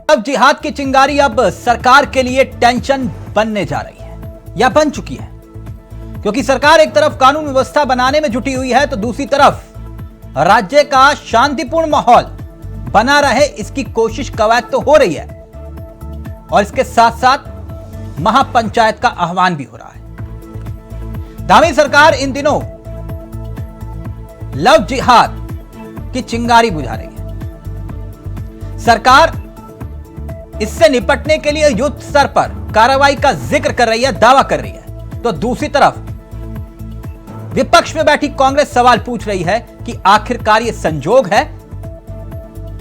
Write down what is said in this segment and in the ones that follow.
अब जिहाद की चिंगारी अब सरकार के लिए टेंशन बनने जा रही है या बन चुकी है, क्योंकि सरकार एक तरफ कानून व्यवस्था बनाने में जुटी हुई है तो दूसरी तरफ राज्य का शांतिपूर्ण माहौल बना रहे इसकी कोशिश कवायद तो हो रही है और इसके साथ साथ महापंचायत का आह्वान भी हो रहा है। धामी सरकार इन दिनों लव जिहाद की चिंगारी बुझा रही है। सरकार इससे निपटने के लिए युद्ध स्तर पर कार्रवाई का जिक्र कर रही है, दावा कर रही है, तो दूसरी तरफ विपक्ष में बैठी कांग्रेस सवाल पूछ रही है कि आखिरकार यह संजोग है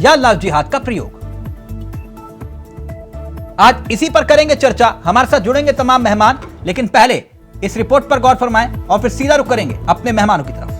या लव जिहाद का प्रयोग। आज इसी पर करेंगे चर्चा। हमारे साथ जुड़ेंगे तमाम मेहमान, लेकिन पहले इस रिपोर्ट पर गौर फरमाएं और फिर सीधा रुख करेंगे अपने मेहमानों की तरफ।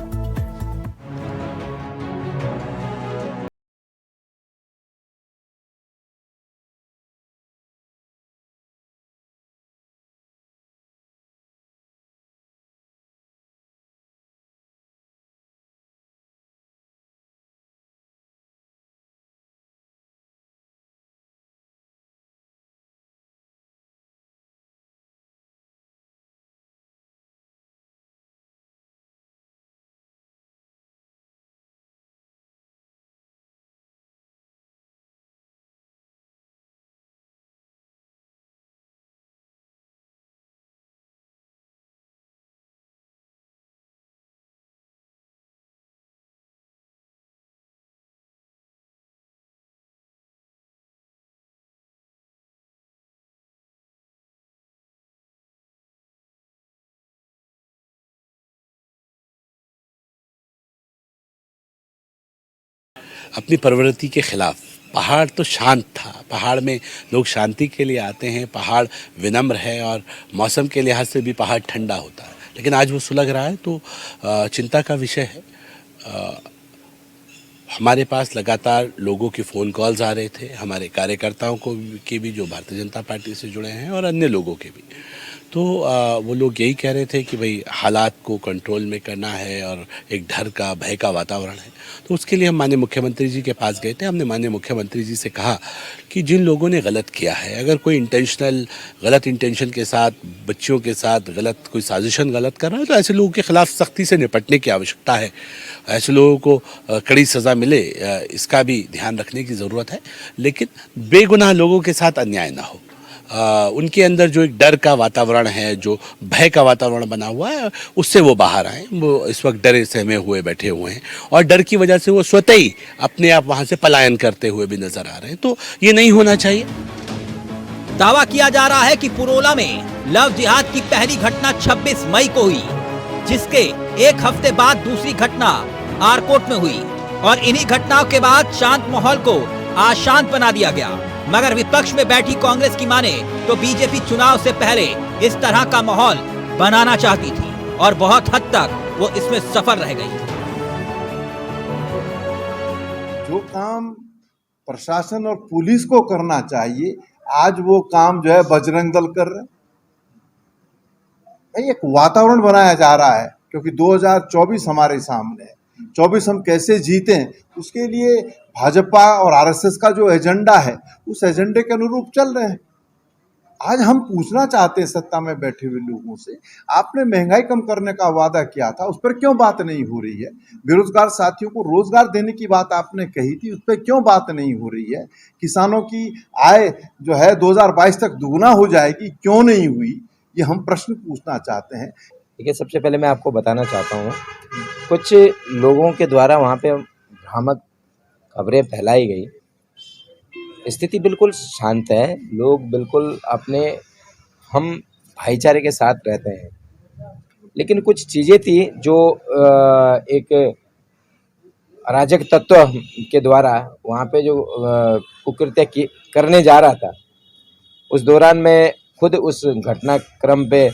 अपनी प्रवृत्ति के खिलाफ। पहाड़ तो शांत था, पहाड़ में लोग शांति के लिए आते हैं, पहाड़ विनम्र है और मौसम के लिहाज से भी पहाड़ ठंडा होता है, लेकिन आज वो सुलग रहा है तो चिंता का विषय है। हमारे पास लगातार लोगों की फ़ोन कॉल्स आ रहे थे, हमारे कार्यकर्ताओं को के भी जो भारतीय जनता पार्टी से जुड़े हैं और अन्य लोगों के भी, तो वो लोग यही कह रहे थे कि भाई हालात को कंट्रोल में करना है और एक डर का भय का वातावरण है। तो उसके लिए हम माननीय मुख्यमंत्री जी के पास गए थे। हमने माननीय मुख्यमंत्री जी से कहा कि जिन लोगों ने गलत किया है, अगर कोई गलत इंटेंशन के साथ बच्चियों के साथ गलत कोई साजिशन गलत कर रहा है तो ऐसे लोगों के खिलाफ सख्ती से निपटने की आवश्यकता है। ऐसे लोगों को कड़ी सज़ा मिले, इसका भी ध्यान रखने की ज़रूरत है, लेकिन बेगुनाह लोगों के साथ अन्याय ना हो। उनके अंदर जो एक डर का वातावरण है, जो भय का वातावरण बना हुआ है, उससे वो बाहर आए। वो इस वक्त डरे सहमे हुए बैठे हुए हैं और डर की वजह से वो स्वतः ही अपने आप वहां से पलायन करते हुए भी नजर आ रहे हैं, तो ये नहीं होना चाहिए। दावा किया जा रहा है कि पुरोला में लव जिहाद की पहली घटना 26 मई को हुई, जिसके एक हफ्ते बाद दूसरी घटना आरकोट में हुई और इन्हीं घटनाओं के बाद शांत माहौल को अशांत बना दिया गया। मगर विपक्ष में बैठी कांग्रेस की माने तो बीजेपी चुनाव से पहले इस तरह का माहौल बनाना चाहती थी और बहुत हद तक वो इसमें सफल रह गई। जो काम प्रशासन और पुलिस को करना चाहिए, आज वो काम जो है बजरंग दल कर रहे हैं। एक वातावरण बनाया जा रहा है, क्योंकि 2024 हमारे सामने है। 24 हम कैसे जीतें, उसके लिए भाजपा और आरएसएस का जो एजेंडा है उस एजेंडे के अनुरूप चल रहे हैं। आज हम पूछना चाहते हैं सत्ता में बैठे हुए लोगों से, आपने महंगाई कम करने का वादा किया था, उस पर क्यों बात नहीं हो रही है? बेरोजगार साथियों को रोजगार देने की बात आपने कही थी, उस पर क्यों बात नहीं हो रही है? किसानों की आय जो है 2022 तक दुगुना हो जाएगी, क्यों नहीं हुई? ये हम प्रश्न पूछना चाहते हैं। देखिए, सबसे पहले मैं आपको बताना चाहता हूँ, कुछ लोगों के द्वारा वहाँ पे भ्रामक खबरें फैलाई गई। स्थिति बिल्कुल शांत है, लोग बिल्कुल अपने हम भाईचारे के साथ रहते हैं, लेकिन कुछ चीज़ें थी जो एक अराजक तत्व के द्वारा वहाँ पे जो कुकृत्य करने जा रहा था, उस दौरान मैं खुद उस घटनाक्रम पे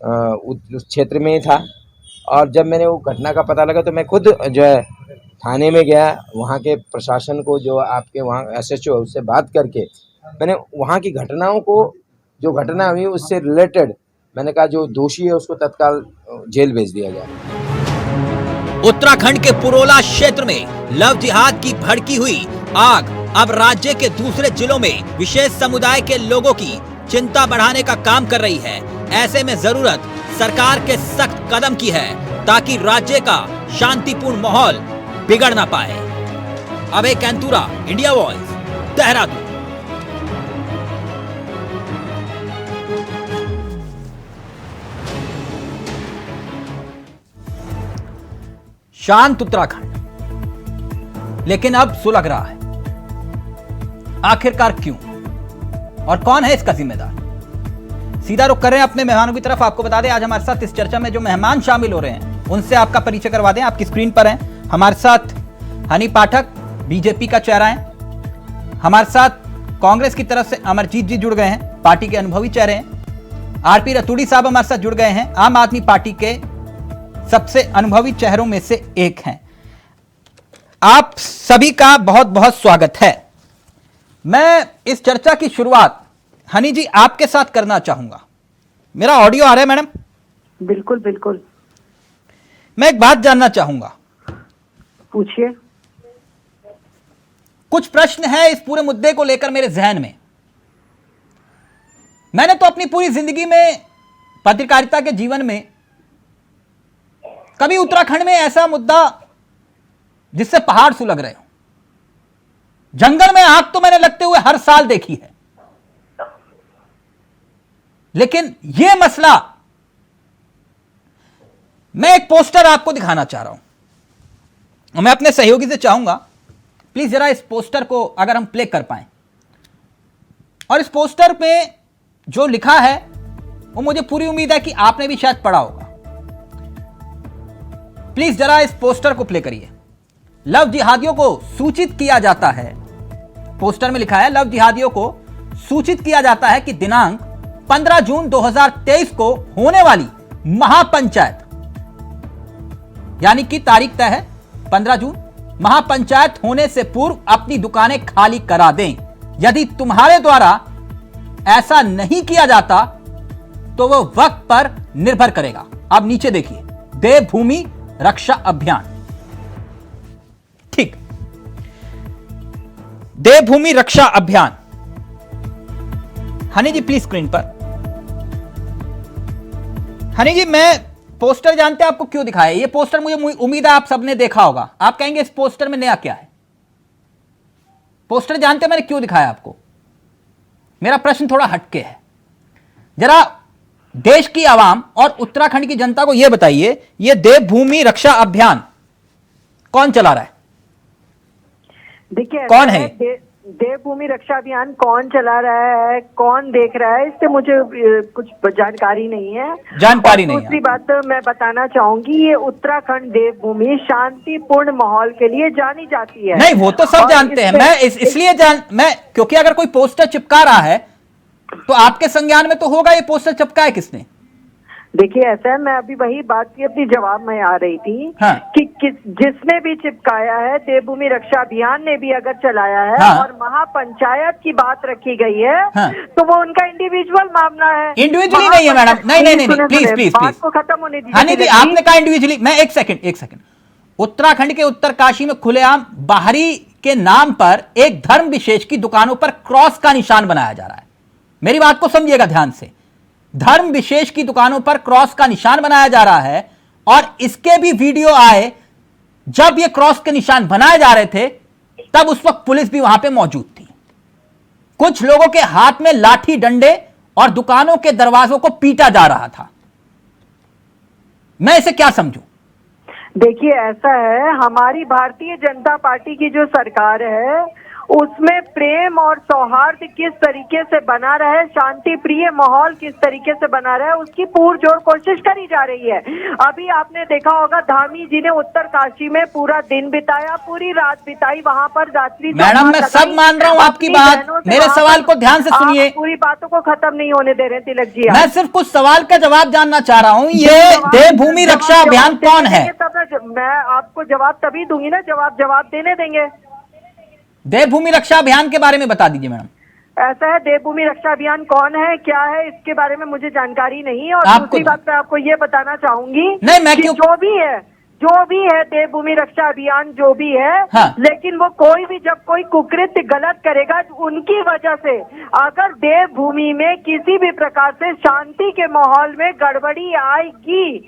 उस क्षेत्र में ही था और जब मैंने वो घटना का पता लगा तो मैं खुद जो है थाने में गया। वहाँ के प्रशासन को, जो आपके वहाँ एसएचओ है, उससे बात करके मैंने वहाँ की घटनाओं को, जो घटना हुई उससे रिलेटेड, मैंने कहा जो दोषी है उसको तत्काल जेल भेज दिया जाए। उत्तराखंड के पुरोला क्षेत्र में लव जिहाद की भड़की हुई आग अब राज्य के दूसरे जिलों में विशेष समुदाय के लोगों की चिंता बढ़ाने का काम कर रही है। ऐसे में जरूरत सरकार के सख्त कदम की है ताकि राज्य का शांतिपूर्ण माहौल बिगड़ ना पाए। अभय कैंतुरा, इंडिया वॉइस, देहरादून। शांत उत्तराखंड, लेकिन अब सुलग रहा है। आखिरकार क्यों और कौन है इसका जिम्मेदार? सीधा रुख कर रहे हैं अपने मेहमानों की तरफ। आपको बता दें आज हमारे साथ इस चर्चा में जो मेहमान शामिल हो रहे हैं उनसे आपका परिचय करवा दें। आपकी स्क्रीन पर हैं हमारे साथ हनी पाठक, बीजेपी का चेहरा है। हमारे साथ कांग्रेस की तरफ से अमरजीत जी जुड़ गए हैं, पार्टी के अनुभवी चेहरे हैं। आरपी रतूड़ी साहब हमारे साथ जुड़ गए हैं, आम आदमी पार्टी के सबसे अनुभवी चेहरों में से एक हैं। आप सभी का बहुत बहुत स्वागत है। मैं इस चर्चा की शुरुआत हनी जी आपके साथ करना चाहूंगा। मेरा ऑडियो आ रहा है मैडम? बिल्कुल बिल्कुल। मैं एक बात जानना चाहूंगा। पूछिए। कुछ प्रश्न है इस पूरे मुद्दे को लेकर मेरे जहन में। मैंने तो अपनी पूरी जिंदगी में, पत्रकारिता के जीवन में, कभी उत्तराखंड में ऐसा मुद्दा जिससे पहाड़ सुलग रहे हो, जंगल में आग तो मैंने लगते हुए हर साल देखी है, लेकिन यह मसला, मैं एक पोस्टर आपको दिखाना चाह रहा हूं और मैं अपने सहयोगी से चाहूंगा प्लीज जरा इस पोस्टर को अगर हम प्ले कर पाएं। और इस पोस्टर पे जो लिखा है वो मुझे पूरी उम्मीद है कि आपने भी शायद पढ़ा होगा। प्लीज जरा इस पोस्टर को प्ले करिए। लव जिहादियों को सूचित किया जाता है, पोस्टर में लिखा है, लव जिहादियों को सूचित किया जाता है कि दिनांक 15 जून 2023 को होने वाली महापंचायत, यानी कि तारीख तय है 15 जून, महापंचायत होने से पूर्व अपनी दुकानें खाली करा दें। यदि तुम्हारे द्वारा ऐसा नहीं किया जाता तो वह वक्त पर निर्भर करेगा। अब नीचे देखिए, देवभूमि रक्षा अभियान। ठीक, देवभूमि रक्षा अभियान। हनी जी प्लीज स्क्रीन पर। हनी जी, मैं पोस्टर जानते हैं आपको क्यों दिखाया? ये पोस्टर मुझे उम्मीद है आप सबने देखा होगा। आप कहेंगे इस पोस्टर में नया क्या है? पोस्टर जानते हैं मैंने क्यों दिखाया आपको? मेरा प्रश्न थोड़ा हटके है। जरा देश की आवाम और उत्तराखंड की जनता को यह बताइए, यह देवभूमि रक्षा अभियान कौन चला रहा है? देखिए, कौन है? देवभूमि रक्षा अभियान कौन चला रहा है, कौन देख रहा है, इससे मुझे कुछ जानकारी नहीं है। जानकारी नहीं है। दूसरी बात मैं बताना चाहूंगी, ये उत्तराखंड देवभूमि शांतिपूर्ण माहौल के लिए जानी जाती है। नहीं, वो तो सब जानते हैं। मैं इसलिए मैं क्योंकि अगर कोई पोस्टर चिपका रहा है तो आपके संज्ञान में तो होगा ये पोस्टर चिपका है किसने। देखिए, ऐसा है, मैं अभी वही बात की अपनी जवाब में आ रही थी। हाँ। कि जिसने भी चिपकाया है, देवभूमि रक्षा अभियान ने भी अगर चलाया है, हाँ। और महापंचायत की बात रखी गई है, हाँ। तो वो उनका इंडिविजुअल मामला है। इंडिविजुअली नहीं है मैडम, नहीं प्लीज बात को खत्म होने दीजिए। हनी जी, आपने कहा इंडिविजुअली। मैं एक सेकंड। उत्तराखंड के उत्तरकाशी में खुलेआम बाहरी के नाम पर एक धर्म विशेष की दुकानों पर क्रॉस का निशान बनाया जा रहा है। मेरी बात को समझिएगा ध्यान से। धर्म विशेष की दुकानों पर क्रॉस का निशान बनाया जा रहा है और इसके भी वीडियो आए जब ये क्रॉस के निशान बनाए जा रहे थे, तब उस वक्त पुलिस भी वहां पे मौजूद थी। कुछ लोगों के हाथ में लाठी डंडे और दुकानों के दरवाजों को पीटा जा रहा था। मैं इसे क्या समझूं? देखिए, ऐसा है, हमारी भारतीय जनता पार्टी की जो सरकार है उसमें प्रेम और सौहार्द किस तरीके से बना रहे, शांति प्रिय माहौल किस तरीके से बना रहे, उसकी पुरजोर कोशिश करी जा रही है। अभी आपने देखा होगा, धामी जी ने उत्तरकाशी में पूरा दिन बिताया, पूरी रात बिताई, वहां पर रात्रि। मैडम, मैं सब मान रहा हूं आपकी बात, मेरे सवाल को ध्यान से सुनिए। पूरी बातों को खत्म नहीं होने दे रहे तिलक जी। मैं सिर्फ कुछ सवाल का जवाब जानना चाह रहा हूं। ये देवभूमि रक्षा अभियान कौन है? मैं आपको जवाब तभी दूंगी ना, जवाब देने देंगे। देवभूमि रक्षा अभियान के बारे में बता दीजिए मैडम। ऐसा है, देवभूमि रक्षा अभियान कौन है, क्या है, इसके बारे में मुझे जानकारी नहीं है। और आपको दूसरी बात मैं आपको ये बताना चाहूंगी, नहीं, मैं कि क्यों जो भी है, जो भी है देवभूमि रक्षा अभियान जो भी है, हाँ। लेकिन वो कोई भी जब कोई कुकृत्य गलत करेगा उनकी वजह से अगर देवभूमि में किसी भी प्रकार से शांति के माहौल में गड़बड़ी आएगी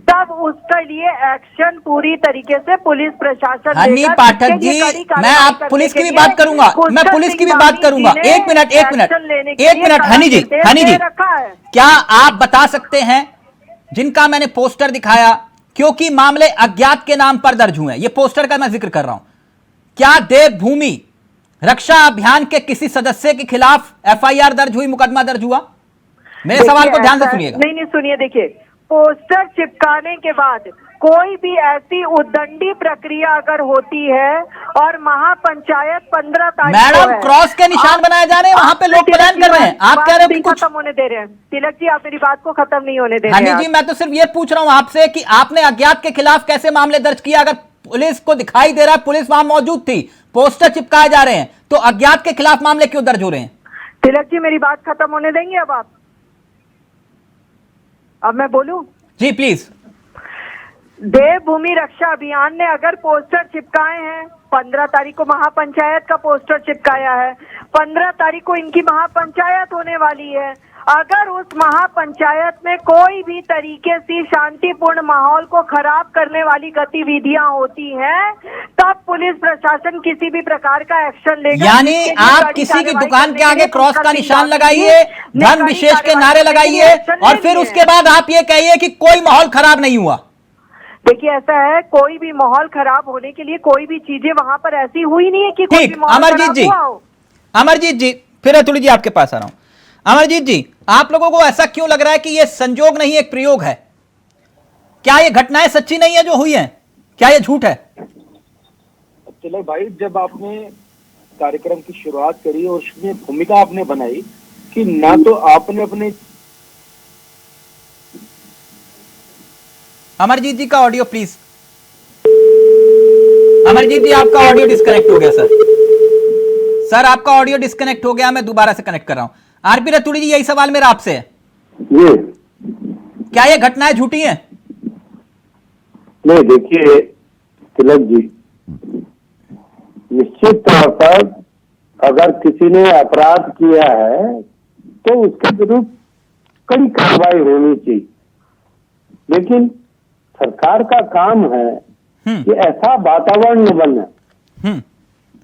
तब उसके लिए एक्शन पूरी तरीके से पुलिस प्रशासन हनी लेगा। पाठक जिसके लिए जी, कड़ी मैं कार्रवाई आप करने पुलिस की के भी लिए बात करूंगा, मैं पुष्कर पुलिस की भी सिंह बात मामी करूंगा। जी ने एक मिनट एक्शन लेने के लिए हनी जी, निर्देश हनी जी, दे रखा है। क्या आप बता सकते हैं जिनका मैंने पोस्टर दिखाया, क्योंकि मामले अज्ञात के नाम पर दर्ज हुए हैं, ये पोस्टर का मैं जिक्र कर रहा हूं, क्या देवभूमि रक्षा अभियान के किसी सदस्य के खिलाफ एफआईआर दर्ज हुई, मुकदमा दर्ज हुआ? मेरे सवाल को ध्यान से सुनिएगा। नहीं सुनिए, देखिए पोस्टर चिपकाने के बाद कोई भी ऐसी उद्दंडी प्रक्रिया अगर होती है और महापंचायत 15 तारीख को मैडम है, क्रॉस के निशान बनाए जा रहे हैं, वहां पे लोग पलायन कर रहे हैं, आप कह रहे हो कि कुछ खत्म होने दे रहे हैं। तिलक जी आप मेरी बात को खत्म नहीं होने दे रहे हनी हैं। जी, मैं तो सिर्फ ये पूछ रहा हूं आपसे कि आपने अज्ञात के खिलाफ कैसे मामले दर्ज किया? अगर पुलिस को दिखाई दे रहा है पुलिस वहां मौजूद थी, पोस्टर चिपकाए जा रहे हैं, तो अज्ञात के खिलाफ मामले क्यों दर्ज हो रहे हैं? तिलक जी मेरी बात खत्म होने देंगे अब मैं बोलूं? जी प्लीज। देवभूमि रक्षा अभियान ने अगर पोस्टर चिपकाए हैं, 15 तारीख को महापंचायत का पोस्टर चिपकाया है, 15 तारीख को इनकी महापंचायत होने वाली है, अगर उस महापंचायत में कोई भी तरीके से शांतिपूर्ण माहौल को खराब करने वाली गतिविधियां होती हैं, तब पुलिस प्रशासन किसी भी प्रकार का एक्शन लेगा। यानी जिसके लिए आप कड़ी किसी की कार्रवाई दुकान करने के आगे लिए क्रॉस पुष्कर का सिंह निशान मामी लगाइए, जी ने धन कड़ी विशेष के कार्रवाई नारे करने के लिए लगाइए, एक्शन और ले फिर लिए उसके हैं। बाद आप ये कहिए कि कोई माहौल खराब नहीं हुआ। देखिए ऐसा है, कोई भी माहौल खराब होने के लिए कोई भी चीजें वहां पर ऐसी हुई नहीं है कि कोई ठीक, भी माहौल अमरजीत खराब जी, हुआ हो। अमरजीत जी, फिर अतुल जी आपके पास आ रहा हूं। अमरजीत जी, आप लोगों को ऐसा क्यों लग रहा है कि यह संजोग नहीं एक प्रयोग है? क्या ये घटनाएं सच्ची नहीं है जो हुई हैं? क्या ये झूठ है? चलो भाई, जब आपने कार्यक्रम की शुरुआत करी और उसमें भूमिका आपने बनाई कि ना तो आपने अपने अमरजीत जी का ऑडियो प्लीज। अमरजीत जी आपका ऑडियो डिस्कनेक्ट हो गया सर आपका ऑडियो डिस्कनेक्ट हो गया, मैं दोबारा से कनेक्ट कर रहा हूं। आरपी रतुड़ी जी, यही सवाल मेरा आपसे है, क्या ये घटनाएं झूठी हैं? नहीं, देखिए तिलक जी, निश्चित तौर पर अगर किसी ने अपराध किया है तो उसके विरुद्ध कड़ी कार्रवाई होनी चाहिए, लेकिन सरकार का काम है कि ऐसा वातावरण न बने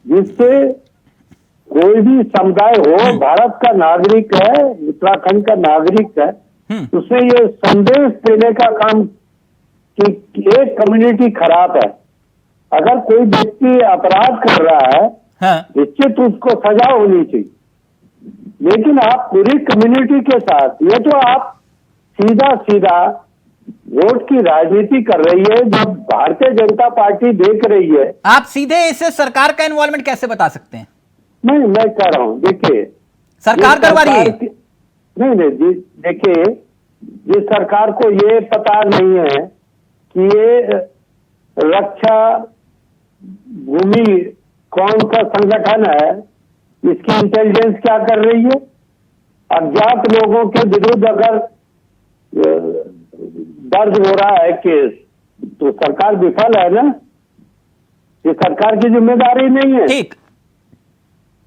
जिससे कोई भी समुदाय हो, भारत का नागरिक है, उत्तराखंड का नागरिक है, उसे ये संदेश देने का काम कि एक कम्युनिटी खराब है। अगर कोई व्यक्ति अपराध कर रहा है, निश्चित उसको सजा होनी चाहिए, लेकिन आप पूरी कम्युनिटी के साथ, ये तो आप सीधा सीधा वोट की राजनीति कर रही है, जब भारतीय जनता पार्टी देख रही है। आप सीधे इससे सरकार का इन्वॉल्वमेंट कैसे बता सकते हैं? नहीं, मैं कह रहा हूं, देखिए सरकार करवा रही है। नहीं जी, देखिए जिस सरकार को ये पता नहीं है कि ये रक्षा भूमि कौन सा संगठन है, इसकी इंटेलिजेंस क्या कर रही है, अज्ञात लोगों के विरुद्ध अगर दर्ज हो रहा है केस, तो सरकार विफल है ना, ये सरकार की जिम्मेदारी नहीं है।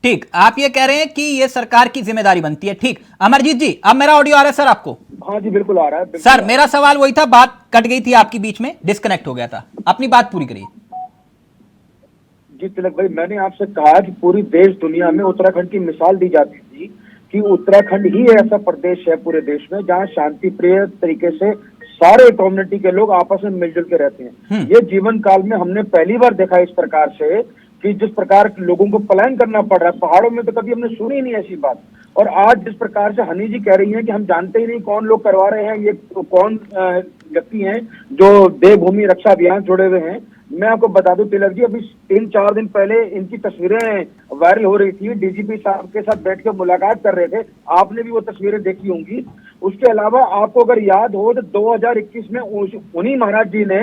ठीक, आप ये कह रहे हैं कि ये सरकार की जिम्मेदारी बनती है। ठीक, अमरजीत जी, अब मेरा ऑडियो आ रहा है सर आपको? हाँ जी, बिल्कुल आ रहा है। सर मेरा सवाल वही था, बात कट गई थी आपकी, बीच में डिस्कनेक्ट हो गया था, अपनी बात पूरी करिए। जी तिलक भाई, मैंने आपसे कहा कि पूरी देश दुनिया में उत्तराखंड की मिसाल दी जाती थी कि उत्तराखंड ही ऐसा प्रदेश है पूरे देश में जहाँ शांति प्रिय तरीके से सारे कम्युनिटी के लोग आपस में मिलजुल के रहते हैं। ये जीवन काल में हमने पहली बार देखा इस प्रकार से कि जिस प्रकार लोगों को पलायन करना पड़ रहा है, पहाड़ों में तो कभी हमने सुनी ही नहीं ऐसी बात। और आज जिस प्रकार से हनी जी कह रही हैं कि हम जानते ही नहीं कौन लोग करवा रहे हैं, ये कौन व्यक्ति हैं जो देवभूमि रक्षा अभियान जुड़े हुए हैं। मैं आपको बता दूं तिलक जी, अभी 3-4 दिन पहले इनकी तस्वीरें वायरल हो रही थी, डीजीपी साहब के साथ बैठ के मुलाकात कर रहे थे, आपने भी वो तस्वीरें देखी होंगी। उसके अलावा आपको अगर याद हो तो 2021 में उन्हीं महाराज जी ने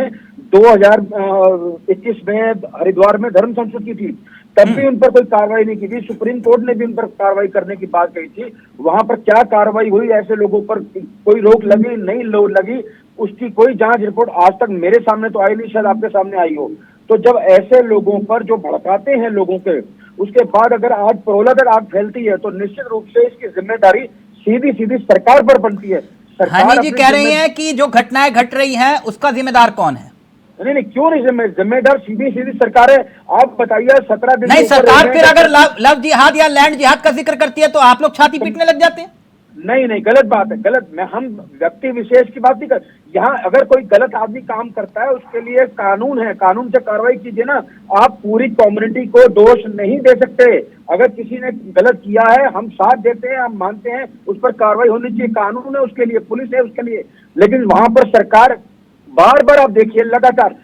2021 में हरिद्वार में धर्म संस्कृत की थी, तब भी उन पर कोई कार्रवाई नहीं की थी। सुप्रीम कोर्ट ने भी उन पर कार्रवाई करने की बात कही थी, वहां पर क्या कार्रवाई हुई, ऐसे लोगों पर कोई रोक लगी नहीं लगी, उसकी कोई जांच रिपोर्ट आज तक मेरे सामने तो आई नहीं, शायद आपके सामने आई हो। तो जब ऐसे लोगों पर जो भड़काते हैं लोगों के, उसके बाद अगर आज परोला तक आग फैलती है तो निश्चित रूप से इसकी जिम्मेदारी सीधी सीधी सरकार पर बनती है। हनी जी कह रही हैं कि जो घटनाएं घट रही हैं उसका जिम्मेदार कौन है? नहीं, क्यों नहीं जिम्मेदार सीधी सीधी सरकार है। आप बताइए 17 दिन नहीं, सरकार फिर अगर लव जिहाद या लैंड जिहाद का जिक्र करती है तो आप लोग छाती पीटने लग जाते हैं। नहीं, गलत बात है, गलत। हम व्यक्ति विशेष की बात नहीं कर, यहाँ अगर कोई गलत आदमी काम करता है उसके लिए कानून है, कानून से कार्रवाई कीजिए ना। आप पूरी कम्युनिटी को दोष नहीं दे सकते। अगर किसी ने गलत किया है हम साथ देते हैं, हम मानते हैं, उस पर कार्रवाई होनी चाहिए, कानून है उसके लिए, पुलिस है उसके लिए। लेकिन वहां पर सरकार बार बार, आप देखिए लगातार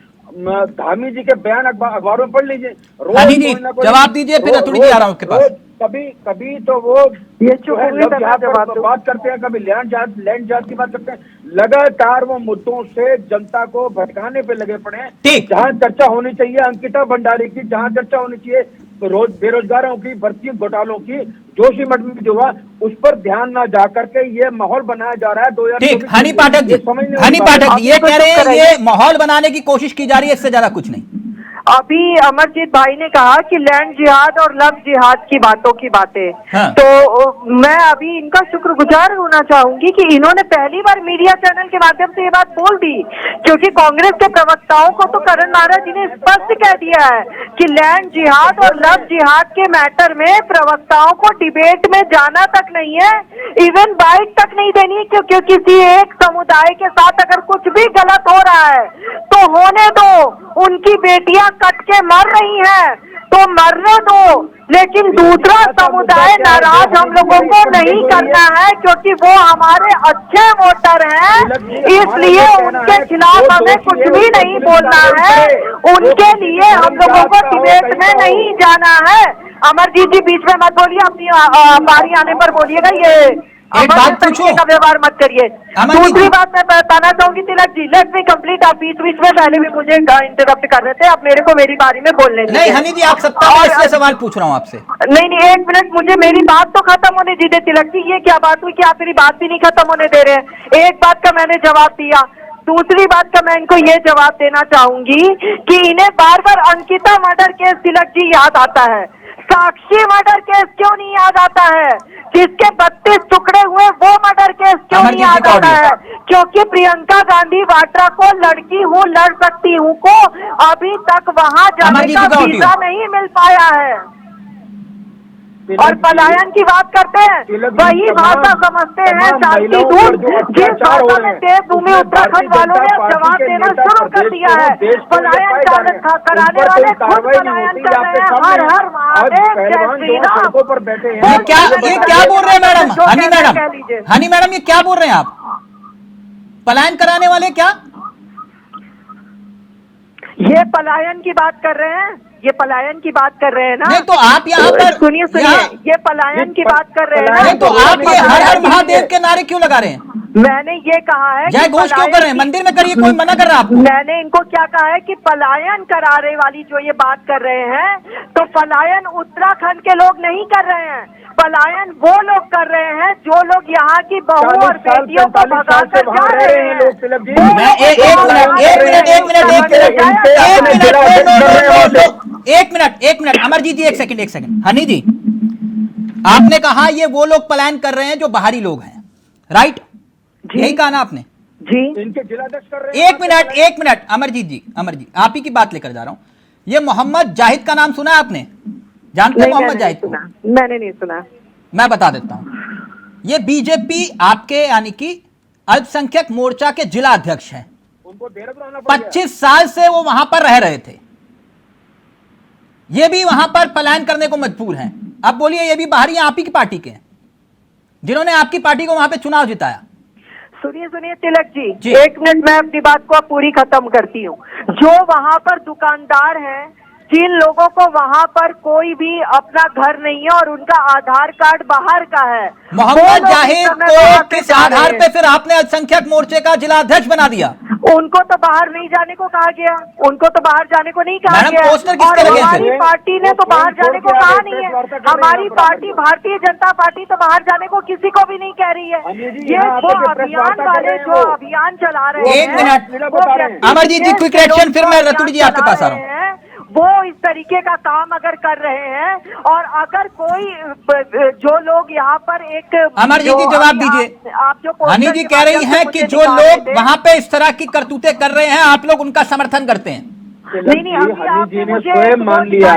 धामी जी के बयान अखबारों में पढ़ लीजिए, हनी जी जवाब दीजिए, फिर अतुल जी आ रहा हूं आपके पास। कभी तो वो ये जो बात करते हैं, कभी लैंड जहाज की बात करते हैं। लगातार वो मुद्दों से जनता को भटकाने पे लगे पड़े हैं। जहां चर्चा होनी चाहिए अंकिता भंडारी की, जहां चर्चा होनी चाहिए तो रोज बेरोजगारों की, भर्ती घोटालों की, जोशीमठ में जो हुआ उस पर ध्यान ना जा करके ये माहौल बनाया जा रहा है। 2024 हनी पाठक जी ये कह रहे हैं ये माहौल बनाने की कोशिश की जा रही है, इससे ज्यादा कुछ नहीं। अभी अमरजीत भाई ने कहा कि लैंड जिहाद और लव जिहाद की बातें हाँ। तो मैं अभी इनका शुक्रगुजार होना चाहूंगी कि इन्होंने पहली बार मीडिया चैनल के माध्यम से ये बात बोल दी, क्योंकि कांग्रेस के प्रवक्ताओं को तो करण महाराज जी ने स्पष्ट कह दिया है कि लैंड जिहाद और लव जिहाद के मैटर में प्रवक्ताओं को डिबेट में जाना तक नहीं है, इवन बाइट तक नहीं देनी है, क्योंकि किसी एक समुदाय के साथ अगर कुछ भी गलत हो रहा है तो होने दो, उनकी बेटियां कट के मर रही हैं तो मरने दो, लेकिन दूसरा समुदाय नाराज हम लोगों को नहीं करना है, क्योंकि वो हमारे अच्छे वोटर हैं, इसलिए उनके खिलाफ हमें कुछ भी नहीं बोलना है, उनके लिए हम लोगों को डिबेट में नहीं जाना है। अमरजीत जी बीच में मत बोलिए, अपनी बारी आने पर बोलिएगा, ये एक बात पूछो का व्यवहार मत करिए। दूसरी बात मैं बताना चाहूंगी Tilak ji, let me complete. आप बीच में पहले भी मुझे इंटरप्ट कर रहे थे, अब मेरे को मेरी बारी में बोलने नहीं हनी जी, आप सत्ता में इसलिए सवाल पूछ रहा हूँ आपसे। नहीं, एक मिनट, मुझे मेरी बात तो खत्म होने दीजिए तिलक जी। ये क्या बात हुई कि आप मेरी बात भी नहीं खत्म होने दे रहे हैं? एक बात का मैंने जवाब दिया, दूसरी बात का मैं इनको ये जवाब देना चाहूंगी कि इन्हें बार बार अंकिता मर्डर केस तिलक जी याद आता है, साक्षी मर्डर केस क्यों नहीं याद आता है, जिसके 32 टुकड़े हुए वो मर्डर केस क्यों नहीं याद आता है? क्योंकि प्रियंका गांधी वाड्रा को लड़की हूँ लड़ सकती हूँ को अभी तक वहां जाने का वीजा नहीं मिल पाया है। और पलायन की बात करते हैं, वही भाषा समझते हैं शांति दूत, जिस भाषा में देवभूमि उत्तराखंड वालों ने जवाब देना शुरू कर दिया है। पलायन कराने वाले खुद पलायन कर रहे हैं। हर हर महादेव, जय श्री राम। ये क्या बोल रहे हैं मैडम? हनी मैडम ये क्या बोल रहे हैं आप? पलायन कराने वाले क्या? ये पलायन की बात कर रहे हैं, ये पलायन की बात कर रहे हैं ना? नहीं तो आप यहाँ पर सुनिए, ये पलायन की बात कर रहे हैं ना? नहीं तो आप ये हर हर महादेव के नारे क्यों लगा रहे हैं? मैंने ये कहा है जय घोष क्यों कर रहे हैं? मंदिर में करिए, कोई मना कर रहा है आपको? मैंने इनको क्या कहा है कि पलायन कराने वाली जो ये बात कर रहे हैं, तो पलायन उत्तराखंड के लोग नहीं कर रहे हैं, पलायन वो लोग कर रहे हैं जो लोग यहाँ की बहू और बेटियों को भगा कर जा रहे हैं। एक मिनट अमरजीत जी, एक सेकंड। हनी जी, आपने कहा ये वो लोग पलायन कर रहे हैं जो बाहरी लोग हैं, राइट? यही कहा ना आपने जी? इनके जिलाध्यक्ष कर रहे हैं। एक मिनट अमरजीत जी, आप ही की बात लेकर जा रहा हूं। ये मोहम्मद जाहिद का नाम सुना है आपने? जानते हैं मोहम्मद जाहिद को? मैंने नहीं सुना। मैं बता देता हूं, ये बीजेपी आपके यानी कि अल्पसंख्यक मोर्चा के जिला अध्यक्ष हैं। उनको 25 साल से वो वहां पर रह रहे थे, ये भी वहां पर पलायन करने को मजबूर हैं। अब बोलिए, ये भी बाहरी आप ही की पार्टी के हैं जिन्होंने आपकी पार्टी को वहां पे चुनाव जिताया। सुनिए तिलक जी, एक मिनट, मैं अपनी बात को पूरी खत्म करती हूँ। जो वहाँ पर दुकानदार हैं जिन लोगों को वहाँ पर कोई भी अपना घर नहीं है और उनका आधार कार्ड बाहर का है, मोहम्मद जाहिद को किस आधार पे फिर आपने अल्पसंख्यक मोर्चे का जिला अध्यक्ष बना दिया? उनको तो बाहर नहीं जाने को कहा गया, उनको तो बाहर जाने को नहीं कहा गया। पोस्टर किसके और लगे हैं हमारी फिर? पार्टी ने तो बाहर जाने को कहा नहीं है। हमारी पार्टी भारतीय जनता पार्टी तो बाहर जाने को किसी को भी नहीं कह रही है। ये जो अभियान वाले जो अभियान चला रहे हैं, एक मिनट अमरजीत जी, क्विक रिएक्शन, फिर मैं रतुड़ी जी आपके पास आ रहा हूँ। वो इस तरीके का काम अगर कर रहे हैं और अगर कोई जो लोग यहाँ पर एक अमरजीत जी जवाब दीजिए। आप जो हनी जी कह रही हैं कि जो लोग वहाँ पे इस तरह की करतूतें कर रहे हैं आप लोग उनका समर्थन करते हैं। नहीं, हनी जी ने स्वयं मान लिया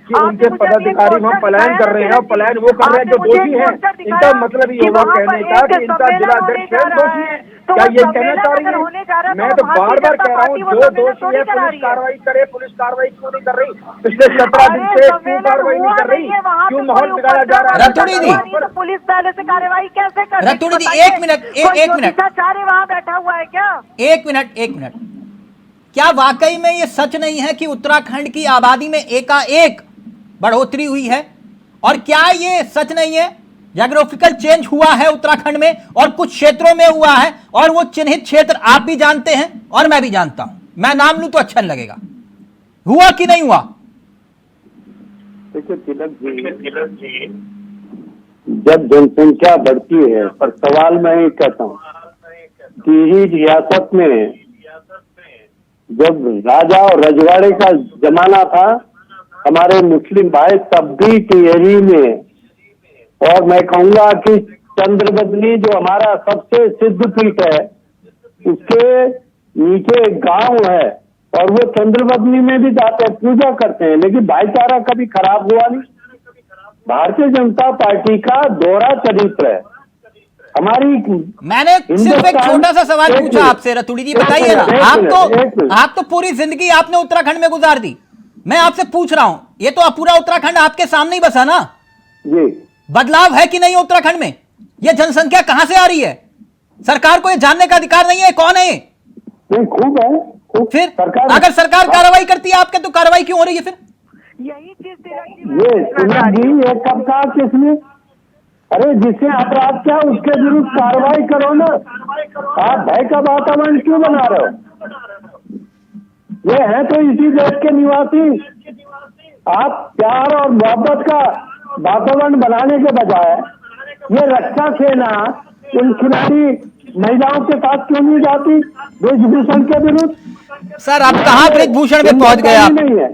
कि उनके पदाधिकारी वहाँ पलायन कर रहे हैं, और पलायन वो कर रहे हैं जो दोषी हैं। इनका मतलब ये होगा कहने का कि इनका जिला अध्यक्ष स्वयं दोषी है। क्या ये कहना चाह रही है? मैं तो बार बार कह रहा हूँ, जो दोषी है पुलिस कार्रवाई करे। पुलिस कार्रवाई क्यों नहीं कर रही? पिछले 17 दिन से क्यों कार्रवाई नहीं कर रही? क्यों माहौल बिगाड़ा जा रहा है? रतुड़ी जी, पुलिस पहले से कार्रवाई कैसे कर? रतुड़ी जी एक मिनट, एक मिनट, वहाँ बैठा हुआ है क्या? एक मिनट, क्या वाकई में ये सच नहीं है कि उत्तराखंड की आबादी में एकाएक बढ़ोतरी हुई है? और क्या ये सच नहीं है ज्योग्राफिकल चेंज हुआ है उत्तराखंड में और कुछ क्षेत्रों में हुआ है, और वो चिन्हित क्षेत्र आप भी जानते हैं और मैं भी जानता हूं, मैं नाम लूं तो अच्छा नहीं लगेगा। हुआ कि नहीं हुआ? देखिए तिलक जी, जब जनसंख्या बढ़ती है, पर सवाल मैं ये कहता हूँ कि ही रियासत में जब राजा और रजवाड़े का जमाना था, हमारे मुस्लिम भाई तब भी टिहरी में, और मैं कहूंगा कि चंद्रबदनी जो हमारा सबसे सिद्ध पीठ है, उसके नीचे एक गांव है और वो चंद्रबदनी में भी जाते हैं, पूजा करते हैं, लेकिन भाईचारा कभी खराब हुआ नहीं। भारतीय जनता पार्टी का दोहरा चरित्र है। हमारी मैंने सिर्फ एक छोटा सा सवाल पूछा आपसे, रतुड़ी जी बताइए ना, आप तो पूरी जिंदगी आपने उत्तराखंड में गुजार दी। मैं आपसे पूछ रहा हूं, ये तो पूरा उत्तराखंड आपके सामने ही बसा ना जी, बदलाव है कि नहीं उत्तराखंड में? ये जनसंख्या कहां से आ रही है? सरकार को ये जानने का अधिकार नहीं है कौन है? नहीं, खूब है, खूब। फिर सरकार, अगर सरकार कार्रवाई करती है आपके, तो कार्रवाई क्यों हो रही है फिर? यही चीज ये कब कहा किसने? अरे जिसने अपराध किया उसके विरुद्ध कार्रवाई करो ना। आप भय का वातावरण क्यों बना रहे हो? ये है तो इसी देश के निवासी। आप प्यार और मोहब्बत का वातावरण बनाने के बजाय ये रक्षा सेना उन खिलाड़ी महिलाओं के साथ क्यों नहीं जाती ब्रिजभूषण के विरुद्ध? सर आप कहाँ ब्रिजभूषण में पहुंच गए आप? नहीं है।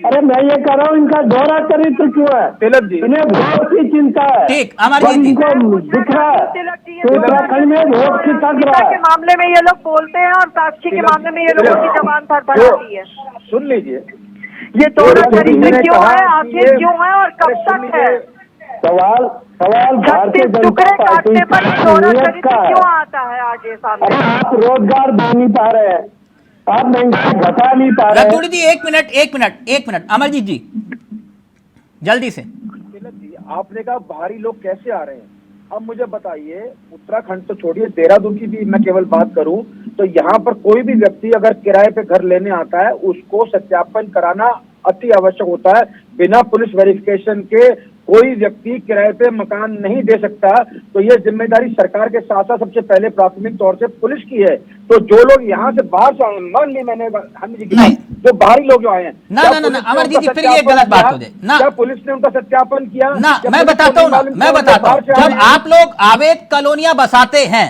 अरे मैं ये कह रहा हूँ, इनका दोहरा चरित्र क्यों है? तिलक जी, इन्हें वोट की चिंता है। ठीक, अमरजीत जी, इनको दिख रहा है उत्तराखंड में वोट की तक रहा है। के मामले में ये लोग बोलते हैं और साक्षी के मामले में ये लोगों की जबान थरथराती है। सुन लीजिए, ये दोनों चरित्र क्यों है, आखिर क्यों है और कब तक है? सवाल भारतीय जनता टुकड़े पार्टी काटने पर दोनों का चरित्र है। क्यों आता है आगे सामने? आप रोजगार दे नहीं पा रहे हैं, आप महंगाई घटा नहीं पा रहे हैं। रतुड़ी जी एक मिनट, अमरजीत जी जल्दी से। तिलक जी, आपने कहा बाहरी लोग कैसे आ रहे हैं? अब मुझे बताइए, उत्तराखंड तो छोड़िए, देहरादून की भी मैं केवल बात करूं तो यहाँ पर कोई भी व्यक्ति अगर किराए पे घर लेने आता है, उसको सत्यापन कराना अति आवश्यक होता है। बिना पुलिस वेरिफिकेशन के कोई व्यक्ति किराए पे मकान नहीं दे सकता। तो ये जिम्मेदारी सरकार के साथ साथ सबसे पहले प्राथमिक तौर से पुलिस की है। तो जो लोग यहाँ से बाहर से आए, मान ली मैंने हनी जी की बात, जो बाहरी लोग जो आए हैं, ना अमरजीत जी, फिर ये गलत बात हो जाए ना। क्या पुलिस ने उनका सत्यापन किया? ना मैं बताता हूँ, जब आप लोग अवैध कॉलोनियां बसाते हैं,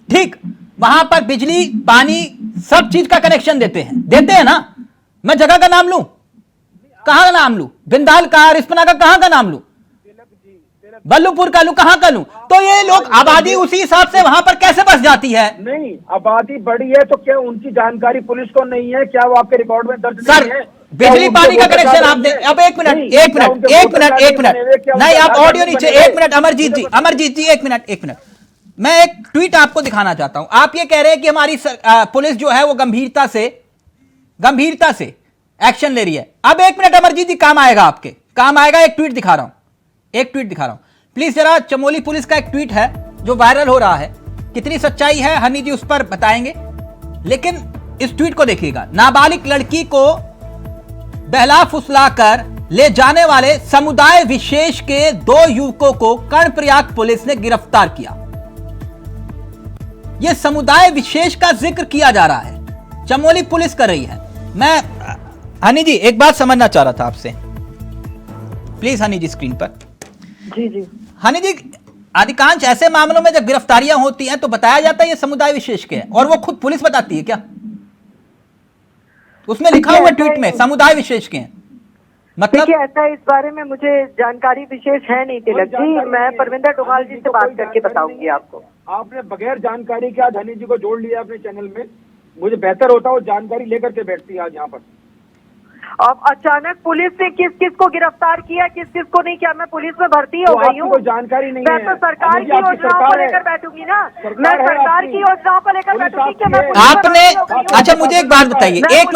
ठीक, वहां पर बिजली पानी सब चीज का कनेक्शन देते हैं ना। मैं जगह का नाम लूं, कहां का नाम लूं? बिंदाल का, रिस्पना का, कहां का नाम लूं? बल्लूपुर का लूं, कहां का लूं? तो ये लोग आबादी उसी हिसाब से वहां पर कैसे बस जाती है? नहीं, आबादी बढ़ी है तो क्या उनकी जानकारी पुलिस को नहीं है? क्या वो आपके रिकॉर्ड में दर्ज सर, नहीं है? बिजली पानी का कनेक्शन आप दे। अब एक मिनट, नहीं आप ऑडियो नीचे, एक मिनट अमरजीत जी, एक मिनट, मैं एक ट्वीट आपको दिखाना चाहता हूं। आप ये कह रहे हैं कि हमारी पुलिस जो है वो गंभीरता से एक्शन ले रही है। अब एक मिनट अमरजीत जी, काम आएगा, आपके काम आएगा। एक ट्वीट दिखा रहा हूं, प्लीज जरा। चमोली पुलिस का एक ट्वीट है जो वायरल हो रहा है, कितनी सच्चाई है हनी जी उस पर बताएंगे, लेकिन इस ट्वीट को देखिएगा। नाबालिग लड़की को बहला फुसलाकर ले जाने वाले समुदाय विशेष के 2 युवकों को कर्णप्रयाग पुलिस ने गिरफ्तार किया। यह समुदाय विशेष का जिक्र किया जा रहा है, चमोली पुलिस कर रही है। मैं हनी जी एक बात समझना चाह रहा था आपसे, प्लीज हनी जी स्क्रीन पर। जी जी हनी जी, अधिकांश ऐसे मामलों में जब गिरफ्तारियां होती हैं तो बताया जाता है ये समुदाय विशेष के हैं, और वो खुद पुलिस बताती है क्या? उसमें लिखा हुआ ट्वीट में समुदाय विशेष के हैं, मतलब देखिए ऐसा इस बारे में मुझे जानकारी विशेष है नहीं तिलक जी, मैं परविंदर डोभाल जी से बात करके बताऊंगी आपको। आपने बगैर जानकारी के आज हनी जी को जोड़ लिया अपने चैनल में। मुझे बेहतर होता वो जानकारी लेकर के बैठती है आज यहाँ पर। अब अचानक पुलिस ने किस किस को गिरफ्तार किया, किस किस को नहीं किया? मैं पुलिस में भर्ती हो गई हूँ, कोई जानकारी नहीं मैं है। तो सरकार की योजनाओं को लेकर बैठूंगी ना, मैं सरकार की योजनाओं को लेकर बैठूंगी कि मैं आपने, अच्छा मुझे एक बात बताइए, एक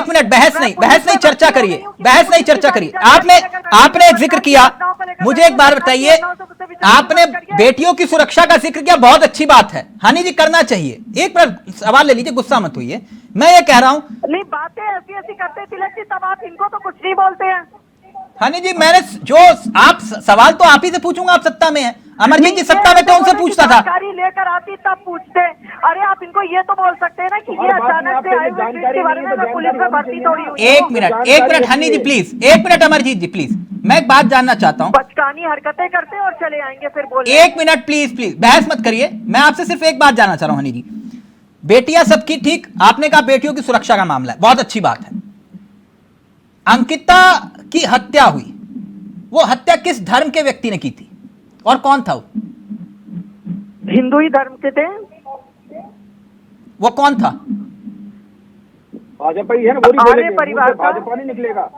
मिनट, बहस नहीं चर्चा करिए, आपने एक जिक्र किया, मुझे एक बात बताइए, आपने बेटियों की सुरक्षा का जिक्र किया, बहुत अच्छी बात है, हनी जी करना चाहिए। एक मिनट सवाल ले लीजिए, गुस्सा मत होइए, मैं ये कह रहा हूं, नहीं बातें ऐसी करते तिलक जी, तब आप इनको तो कुछ नहीं बोलते हैं। हनी जी मैंने जो आप सवाल तो आप ही से पूछूंगा, आप सत्ता में हैं, अमरजीत जी सत्ता में तो उनसे पूछता था। जानकारी लेकर आती तब पूछते, अरे आप इनको ये तो बोल सकते हैं ना कि ये अचानक से आए हुए ट्वीट के बारे में मैं पुलिस में भर्ती थोड़ी हुई। एक मिनट हनी जी प्लीज, एक मिनट अमरजीत जी प्लीज, मैं एक बात जानना चाहता हूं। बचकानी हरकतें करते और चले आएंगे फिर बोले। एक मिनट प्लीज, बहस मत करिए, मैं आपसे सिर्फ एक बात जानना चाह रहा हूं हनी जी। बेटियां सबकी ठीक, आपने कहा बेटियों की सुरक्षा का मामला है, बहुत अच्छी बात है। अंकिता की हत्या हुई, वो हत्या किस धर्म के व्यक्ति ने की थी और कौन था वो? हिंदू ही धर्म के थे। वो कौन था? भाजपा ही है ना, आर्य परिवार का। भाजपा नहीं निकलेगा,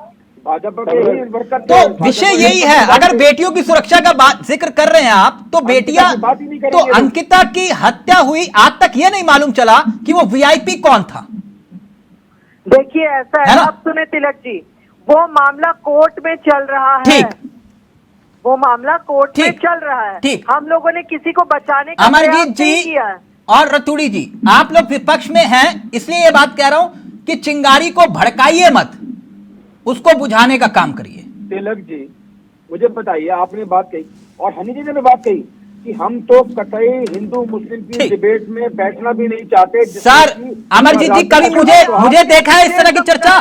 भाजपा के ही वर्कर। तो विषय यही है, अगर बेटियों की सुरक्षा का बात जिक्र कर रहे हैं आप, तो बेटियां, तो अंकिता की हत्या हुई, आज तक ये नहीं मालूम चला कि वो वीआईपी कौन था। देखिए ऐसा है, अब सुने तिलक जी, वो मामला कोर्ट में चल रहा है, ठीक, वो मामला कोर्ट में चल रहा है, ठीक, हम लोगों ने किसी को बचाने का अमरजीत जी और रतुड़ी जी, आप लोग विपक्ष में हैं, इसलिए ये बात कह रहा हूं कि चिंगारी को भड़काइए मत, उसको बुझाने का काम करिए। तिलक जी मुझे बताइए, आपने बात कही और हनी जी ने भी बात कही कि हम तो कतई हिंदू मुस्लिम की डिबेट में बैठना भी नहीं चाहते। सर अमरजीत जी, कभी मुझे देखा है इस तरह की चर्चा?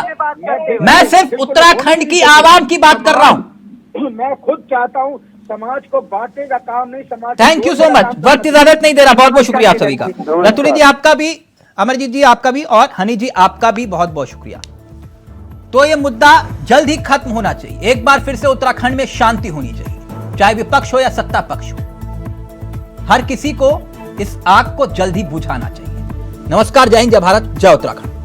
मैं सिर्फ उत्तराखंड की आवाम की बात कर रहा हूं। मैं खुद चाहता हूं समाज को बांटने का काम नहीं, समाज। थैंक यू सो मच, वक्त इजाजत नहीं दे रहा, बहुत बहुत शुक्रिया आप सभी का। रतुड़ी जी आपका भी, अमरजीत जी आपका भी, और हनी जी आपका भी बहुत बहुत शुक्रिया। तो ये मुद्दा जल्द ही खत्म होना चाहिए, एक बार फिर से उत्तराखंड में शांति होनी चाहिए, चाहे विपक्ष हो या सत्ता पक्ष हो, हर किसी को इस आग को जल्द ही बुझाना चाहिए। नमस्कार, जय हिंद, जय भारत, जय उत्तराखंड।